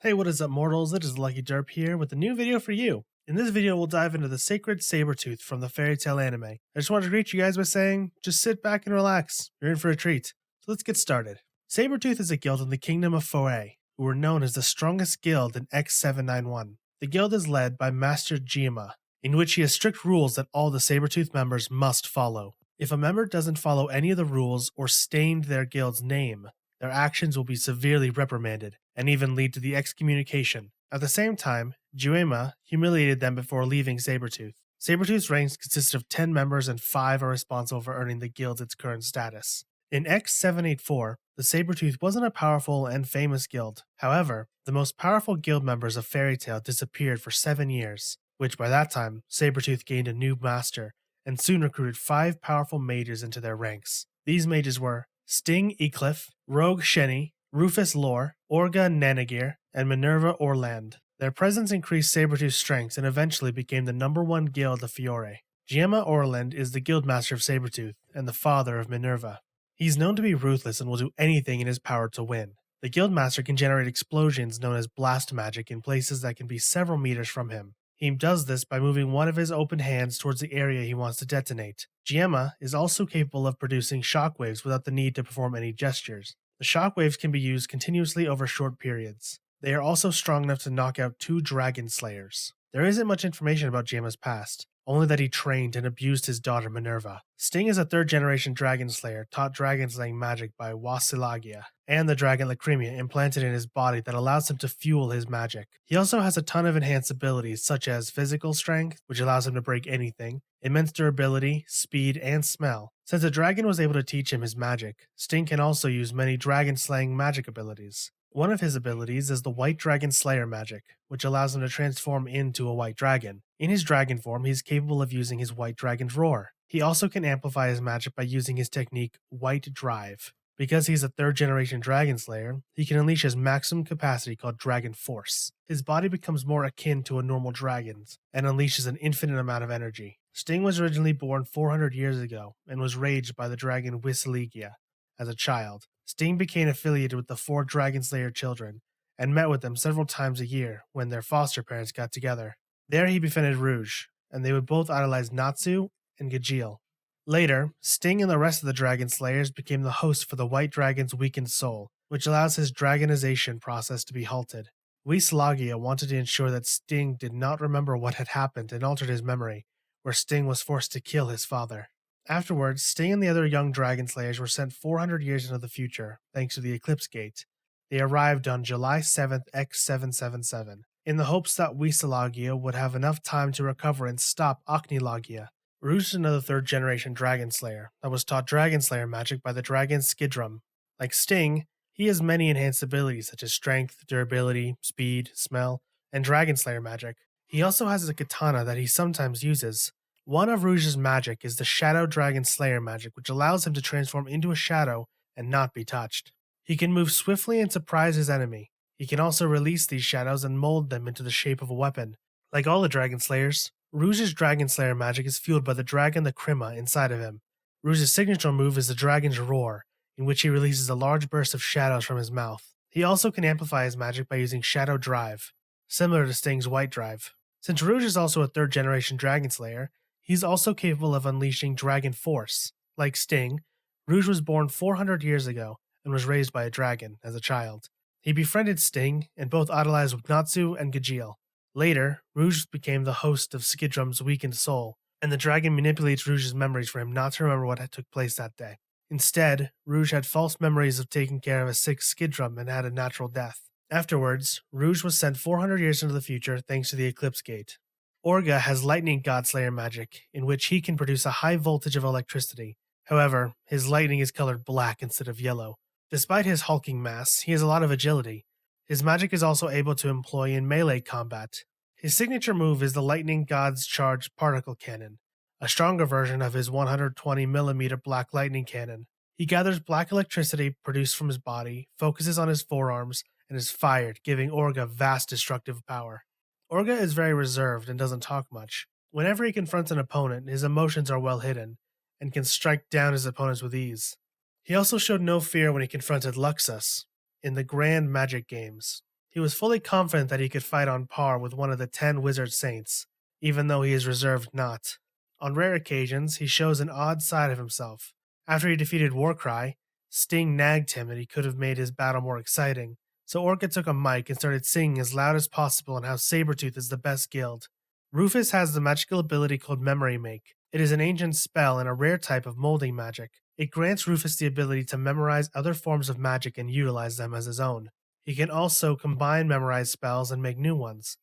Hey, what is up, mortals? It is TheLuckyDerp here with a new video for you. In this video, we'll dive into the sacred Sabertooth from the fairy tale anime. I just wanted to greet you guys by saying, just sit back and relax. You're in for a treat. So let's get started. Sabertooth is a guild in the kingdom of Foray, who are known as the strongest guild in X791. The guild is led by Master Gemma, in which he has strict rules that all the Sabertooth members must follow. If a member doesn't follow any of the rules or stained their guild's name, their actions will be severely reprimanded and even lead to the excommunication. At the same time, Gemma humiliated them before leaving Sabertooth. Sabertooth's ranks consist of 10 members and 5 are responsible for earning the guild its current status. In X784, the Sabertooth wasn't a powerful and famous guild. However, the most powerful guild members of Fairy Tail disappeared for 7 years, which by that time, Sabertooth gained a new master and soon recruited 5 powerful mages into their ranks. These mages were Sting Eucliffe, Rogue Cheney, Rufus Lore, Orga Nanagear, and Minerva Orland. Their presence increased Sabertooth's strength and eventually became the #1 guild of Fiore. Gemma Orland is the guildmaster of Sabertooth and the father of Minerva. He's known to be ruthless and will do anything in his power to win. The guildmaster can generate explosions known as blast magic in places that can be several meters from him. He does this by moving one of his open hands towards the area he wants to detonate. Gemma is also capable of producing shockwaves without the need to perform any gestures. The shockwaves can be used continuously over short periods. They are also strong enough to knock out 2 dragon slayers. There isn't much information about Gemma's past, only that he trained and abused his daughter Minerva. Sting is a 3rd-generation dragon slayer taught dragon slaying magic by Wasilagia, and the dragon Lacrimia implanted in his body that allows him to fuel his magic. He also has a ton of enhanced abilities such as physical strength, which allows him to break anything, immense durability, speed, and smell. Since the dragon was able to teach him his magic, Sting can also use many dragon slaying magic abilities. One of his abilities is the White Dragon Slayer magic, which allows him to transform into a white dragon. In his dragon form, he is capable of using his White Dragon's Roar. He also can amplify his magic by using his technique White Drive. Because he's a 3rd-generation dragon slayer, he can unleash his maximum capacity called Dragon Force. His body becomes more akin to a normal dragon's and unleashes an infinite amount of energy. Sting was originally born 400 years ago and was raised by the dragon Wisilegia. As a child, Sting became affiliated with the 4 Dragon Slayer children and met with them several times a year when their foster parents got together. There he befriended Rouge, and they would both idolize Natsu and Gajeel. Later, Sting and the rest of the Dragon Slayers became the host for the White Dragon's weakened soul, which allows his dragonization process to be halted. Wisilegia wanted to ensure that Sting did not remember what had happened and altered his memory, where Sting was forced to kill his father. Afterwards, Sting and the other young Dragon Slayers were sent 400 years into the future, thanks to the Eclipse Gate. They arrived on July 7th, X777, in the hopes that Wisilegia would have enough time to recover and stop Aknilagia. Rouge is another 3rd-generation Dragon Slayer that was taught Dragon Slayer magic by the dragon Skidrum. Like Sting, he has many enhanced abilities such as strength, durability, speed, smell, and Dragon Slayer magic. He also has a katana that he sometimes uses. One of Rouge's magic is the Shadow Dragon Slayer magic, which allows him to transform into a shadow and not be touched. He can move swiftly and surprise his enemy. He can also release these shadows and mold them into the shape of a weapon. Like all the Dragon Slayers, Rouge's Dragon Slayer magic is fueled by the dragon Lacrimia inside of him. Rouge's signature move is the Dragon's Roar, in which he releases a large burst of shadows from his mouth. He also can amplify his magic by using Shadow Drive, similar to Sting's White Drive. Since Rouge is also a 3rd-generation Dragon Slayer, he's also capable of unleashing Dragon Force. Like Sting, Rouge was born 400 years ago and was raised by a dragon as a child. He befriended Sting and both idolized Natsu and Gajeel. Later, Rouge became the host of Skidrum's weakened soul, and the dragon manipulates Rouge's memories for him not to remember what had took place that day. Instead, Rouge had false memories of taking care of a sick Skidrum and had a natural death. Afterwards, Rouge was sent 400 years into the future thanks to the Eclipse Gate. Orga has Lightning God Slayer magic, in which he can produce a high voltage of electricity. However, his lightning is colored black instead of yellow. Despite his hulking mass, he has a lot of agility. His magic is also able to employ in melee combat. His signature move is the Lightning God's Charge Particle Cannon, a stronger version of his 120mm black lightning cannon. He gathers black electricity produced from his body, focuses on his forearms, and is fired, giving Orga vast destructive power. Orga is very reserved and doesn't talk much. Whenever he confronts an opponent, his emotions are well hidden, and can strike down his opponents with ease. He also showed no fear when he confronted Luxus in the Grand Magic Games. He was fully confident that he could fight on par with one of the 10 wizard saints, even though he is reserved not. On rare occasions, he shows an odd side of himself. After he defeated Warcry, Sting nagged him that he could have made his battle more exciting, so Orga took a mic and started singing as loud as possible on how Sabertooth is the best guild. Rufus has the magical ability called Memory Make. It is an ancient spell and a rare type of molding magic. It grants Rufus the ability to memorize other forms of magic and utilize them as his own. He can also combine memorized spells and make new ones.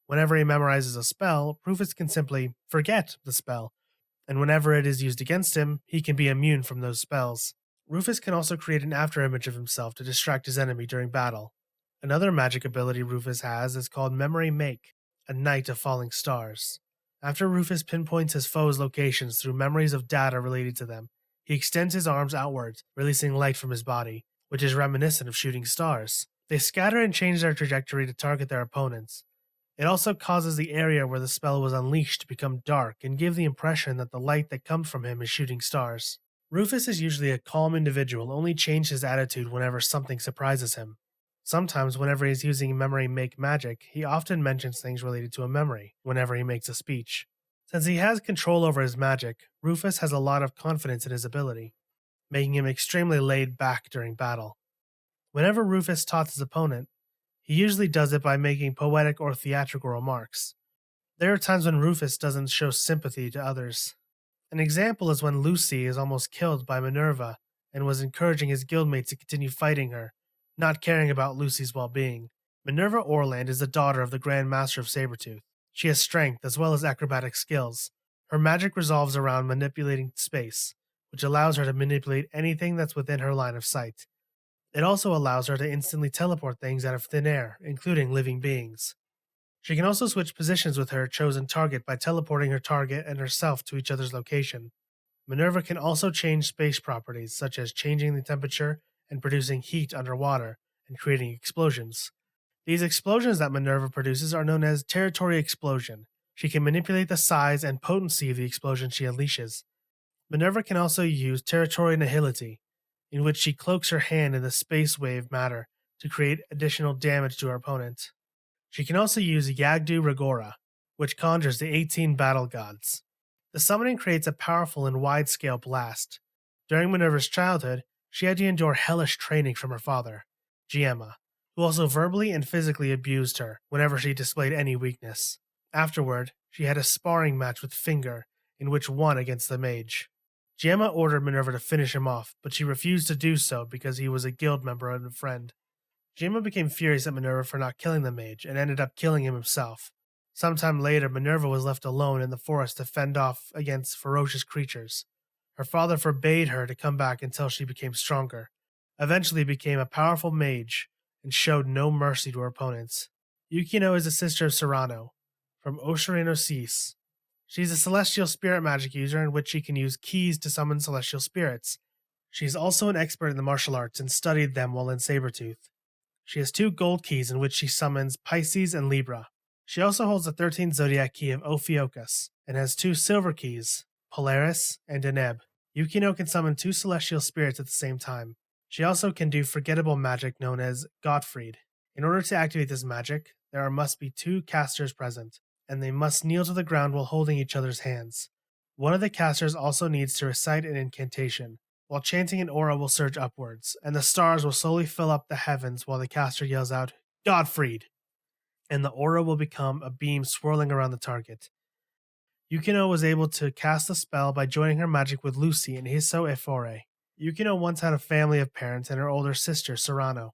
Whenever he memorizes a spell, Rufus can simply forget the spell, and whenever it is used against him, he can be immune from those spells. Rufus can also create an afterimage of himself to distract his enemy during battle. Another magic ability Rufus has is called Memory Make, a Night of Falling Stars. After Rufus pinpoints his foes' locations through memories of data related to them, he extends his arms outwards, releasing light from his body, which is reminiscent of shooting stars. They scatter and change their trajectory to target their opponents. It also causes the area where the spell was unleashed to become dark and give the impression that the light that comes from him is shooting stars. Rufus is usually a calm individual, only changes his attitude whenever something surprises him. Sometimes, whenever he's using Memory Make magic, he often mentions things related to a memory whenever he makes a speech. Since he has control over his magic, Rufus has a lot of confidence in his ability, making him extremely laid back during battle. Whenever Rufus taunts his opponent, he usually does it by making poetic or theatrical remarks. There are times when Rufus doesn't show sympathy to others. An example is when Lucy is almost killed by Minerva and was encouraging his guildmates to continue fighting her, not caring about Lucy's well-being. Minerva Orland is the daughter of the Grand Master of Sabertooth. She has strength as well as acrobatic skills. Her magic revolves around manipulating space, which allows her to manipulate anything that's within her line of sight. It also allows her to instantly teleport things out of thin air, including living beings. She can also switch positions with her chosen target by teleporting her target and herself to each other's location. Minerva can also change space properties, such as changing the temperature and producing heat underwater, and creating explosions. These explosions that Minerva produces are known as territory explosion. She can manipulate the size and potency of the explosion she unleashes. Minerva can also use territory nihility, in which she cloaks her hand in the space wave matter to create additional damage to her opponent. She can also use Yagdu Rigora, which conjures the 18 battle gods. The summoning creates a powerful and wide-scale blast. During Minerva's childhood, she had to endure hellish training from her father, Gemma, who also verbally and physically abused her whenever she displayed any weakness. Afterward, she had a sparring match with Finger, in which won against the mage. Gemma ordered Minerva to finish him off, but she refused to do so because he was a guild member and a friend. Gemma became furious at Minerva for not killing the mage and ended up killing him himself. Sometime later, Minerva was left alone in the forest to fend off against ferocious creatures. Her father forbade her to come back until she became stronger, eventually became a powerful mage, and showed no mercy to her opponents. Yukino is a sister of Serrano, from Osirino Cease. She's a celestial spirit magic user in which she can use keys to summon celestial spirits. She's also an expert in the martial arts and studied them while in Sabertooth. She has 2 gold keys in which she summons Pisces and Libra. She also holds the 13th zodiac key of Ophiuchus and has 2 silver keys, Polaris and Deneb. Yukino can summon 2 celestial spirits at the same time. She also can do forgettable magic known as Gottfried. In order to activate this magic, there must be 2 casters present, and they must kneel to the ground while holding each other's hands. One of the casters also needs to recite an incantation. While chanting, an aura will surge upwards, and the stars will slowly fill up the heavens while the caster yells out, Gottfried! And the aura will become a beam swirling around the target. Yukino was able to cast the spell by joining her magic with Lucy and Hiso Efore. Yukino once had a family of parents and her older sister, Serrano.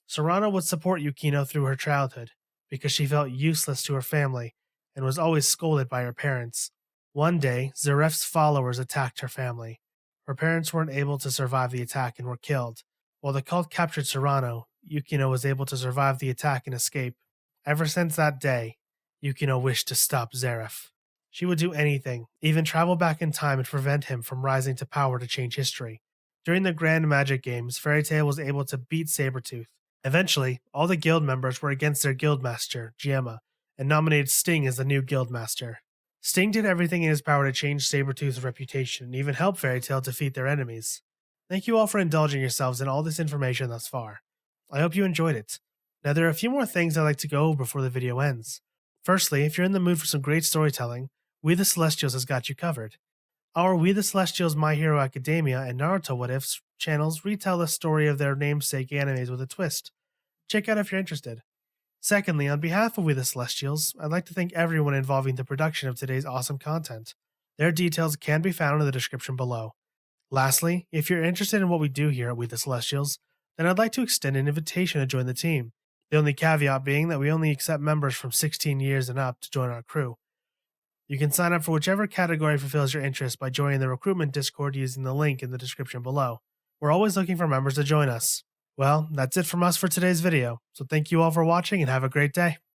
Serrano would support Yukino through her childhood, because she felt useless to her family and was always scolded by her parents. One day, Zaref's followers attacked her family. Her parents weren't able to survive the attack and were killed. While the cult captured Serrano, Yukino was able to survive the attack and escape. Ever since that day, Yukino wished to stop Zaref. She would do anything, even travel back in time and prevent him from rising to power to change history. During the Grand Magic Games, Fairy Tail was able to beat Sabertooth. Eventually, all the guild members were against their guildmaster, Gemma, and nominated Sting as the new guildmaster. Sting did everything in his power to change Sabertooth's reputation and even help Fairy Tail defeat their enemies. Thank you all for indulging yourselves in all this information thus far. I hope you enjoyed it. Now, there are a few more things I'd like to go over before the video ends. Firstly, if you're in the mood for some great storytelling, We the Celestials has got you covered. Our We the Celestials My Hero Academia and Naruto What Ifs channels retell the story of their namesake animes with a twist. Check out if you're interested. Secondly, on behalf of We the Celestials, I'd like to thank everyone involved in the production of today's awesome content. Their details can be found in the description below. Lastly, if you're interested in what we do here at We the Celestials, then I'd like to extend an invitation to join the team. The only caveat being that we only accept members from 16 years and up to join our crew. You can sign up for whichever category fulfills your interest by joining the recruitment Discord using the link in the description below. We're always looking for members to join us. Well, that's it from us for today's video, so thank you all for watching and have a great day.